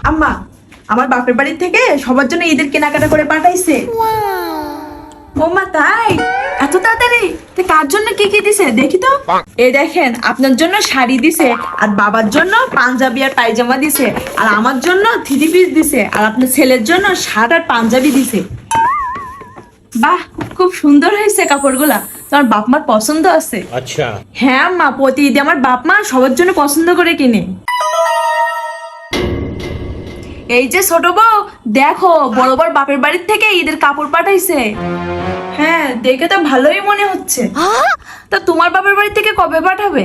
আম্মা, আমার বাপের বাড়ি থেকে সবার জন্য ঈদের কেনাকাটা করে পাঠাইছে। ও মা, তাই? এত তাড়াতাড়ি? তো কার জন্য কি কি দিছে দেখি তো। এই দেখেন, আপনার জন্য শাড়ি দিছে, আর বাবার জন্য পাঞ্জাবি আর পায়জামা দিছে, আর আমার জন্য 3 পিস দিছে, আর আপনার ছেলের জন্য শার্ট আর পাঞ্জাবি দিছে। বাহ, খুব সুন্দর হয়েছে কাপড়গুলা। তোমার বাপ মার পছন্দ আছে? আচ্ছা। হ্যাঁ মা, প্রতি ঈদে আমার বাপ মা সবার জন্য পছন্দ করে কিনে। এই যে ছোট বউ, দেখো বড় বড় বাপের বাড়ির থেকে ঈদের কাপড় পাঠাইছে। হ্যাঁ, দেখে তো ভালোই মনে হচ্ছে। তা তোমার বাপের বাড়ি থেকে কবে পাঠাবে?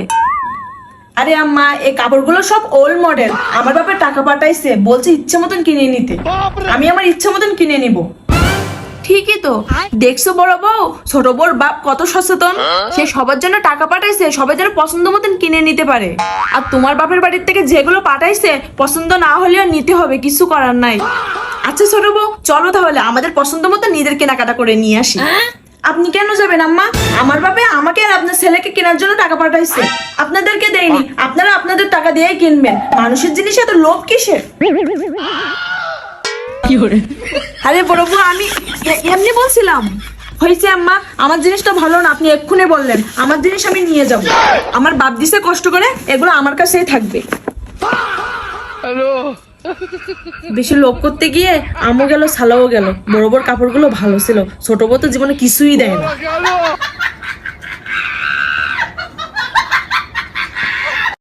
আরে আম্মা, এই কাপড়গুলো সব ওল্ড মডেল। আমার বাপের টাকা পাঠাইছে, বলছে ইচ্ছে মতন কিনে নিতে। আমি আমার ইচ্ছে মতন কিনে নিব। ঠিকই তো, দেখছো বড় বউ, ছোট বউর বাপ কত সচেতন। সে সবার জন্য টাকা পাঠাইছে, সবাই যেন পছন্দ মতন কিনে নিতে পারে। আর তোমার বাপের বাড়ির থেকে যেগুলো পাঠাইছে পছন্দ না হলেও নিতে হবে, কিছু করার নাই। আচ্ছা ছোট বউ, চলো তাহলে আমাদের পছন্দ মতো নিজের কেনাকাটা করে নিয়ে আসি। আপনি কেন যাবেন আম্মা? আমার বাপে আমাকে আর আপনার ছেলেকে কেনার জন্য টাকা পাঠাইছে, আপনাদেরকে দেয়নি। আপনারা আপনাদের টাকা দিয়েই কিনবেন। মানুষের জিনিসে এত লোভ কিসের? আরে বড় বউ, আমি এমনি বলছিলাম। হয়েছে আম্মা, আমার জিনিসটা ভালো না, আপনি এক্ষুনি বললেন। আমার জিনিস আমি নিয়ে যাব। আমার বাপ দিছে কষ্ট করে, এগুলো আমার কাছেই থাকবে। বেশি লোভ করতে গিয়ে আমও গেল, সালাও গেল। বড় বড় কাপড়গুলো ভালো ছিল, ছোট বউ তো জীবনে কিছুই দেয় না।